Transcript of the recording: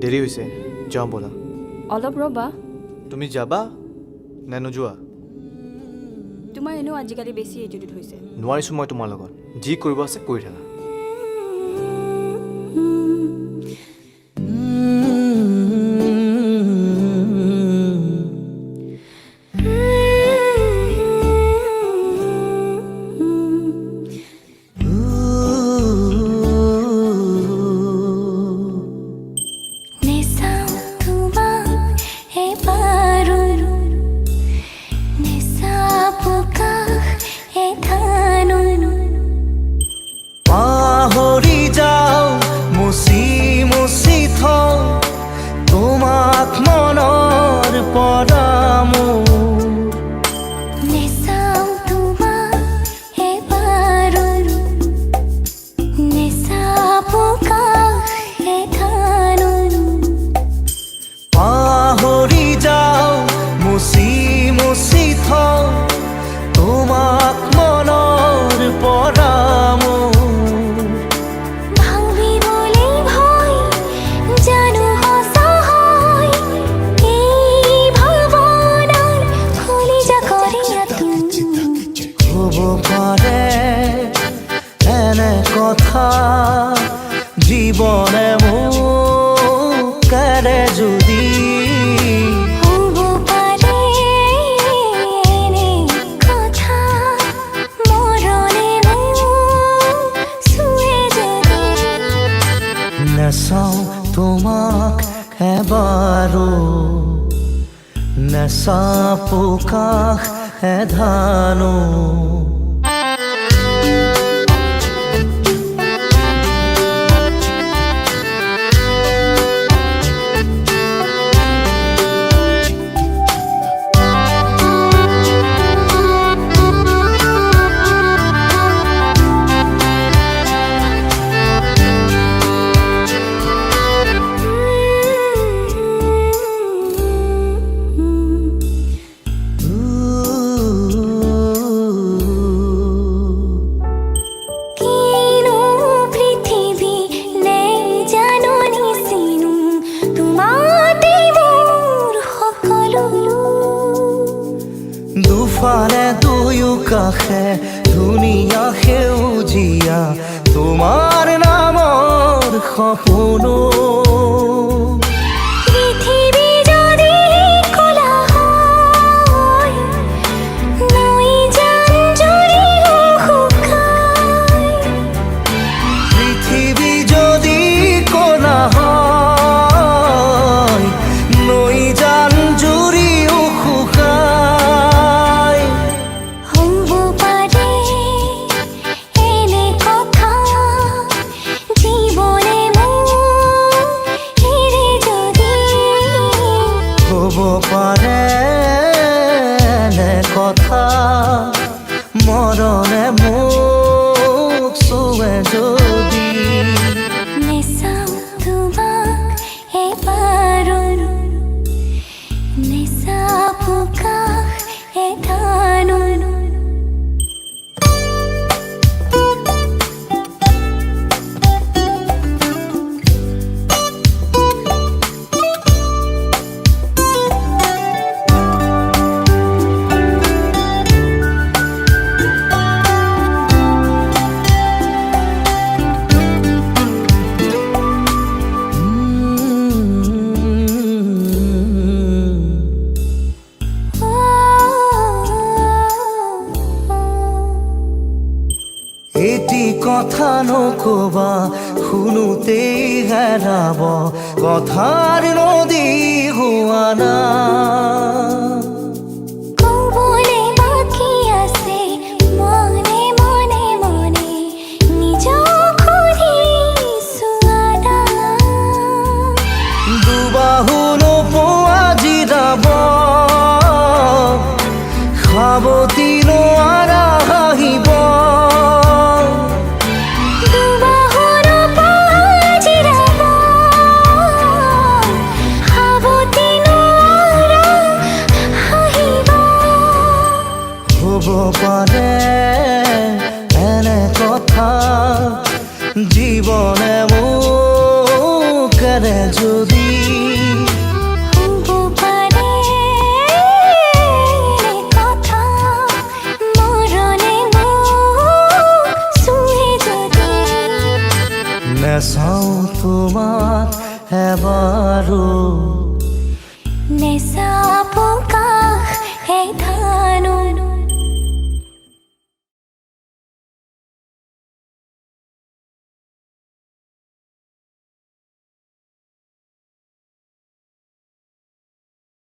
দেৰি হৈছে, যাওঁ ব'লা। অলপ ৰ'বা। তুমি যাবা নে নোযোৱা? তোমাৰ এনেও আজিকালি বেছি এটিটিউড হৈছে। নোৱাৰিছোঁ মই তোমাৰ লগত, যি কৰিব আছে কৰি থাকা। জীবনে মুখেৰে যদি হ'ব পাৰে এনে কথা মৰণে মোক চুৱে যদি নেচাওঁ তোমাক এবাৰো নেচাপো কাষ এধানো দুফালে দুয়ো কাষে ধুনীয়া সেউজীয়া তোমাৰ নামৰ সপোনো পৃথিৱী যদি ক'লা হয় নৈ জান-জুৰি শুকায় পৃথিৱী যদি ক'লা হয় নৈ জান-জুৰিও শুকায় হ'ব পাৰে এনে কথা জীৱনে মোক এৰে যদি হ'ব পাৰে এনে কথা মৰণে মোক চুৱে যদি নেচাওঁ তোমাক এবাৰো নেচাপো কাষ এধানো এটি কথা নকবা শুনোতেই হেৰাব কথাৰ নদী হোৱা না ক'বলৈ বাকী আছে মনে মনে মনে নিজক সুধিছোঁ আদা দুবাহু নোপোৱা জিৰাব সাৱতি নোৱাৰা হাঁহিব যদি হব পাৰে কথা মৰণে মুখ চুহে যদি নেচাও তোমাক এবাৰো নেশা পোকা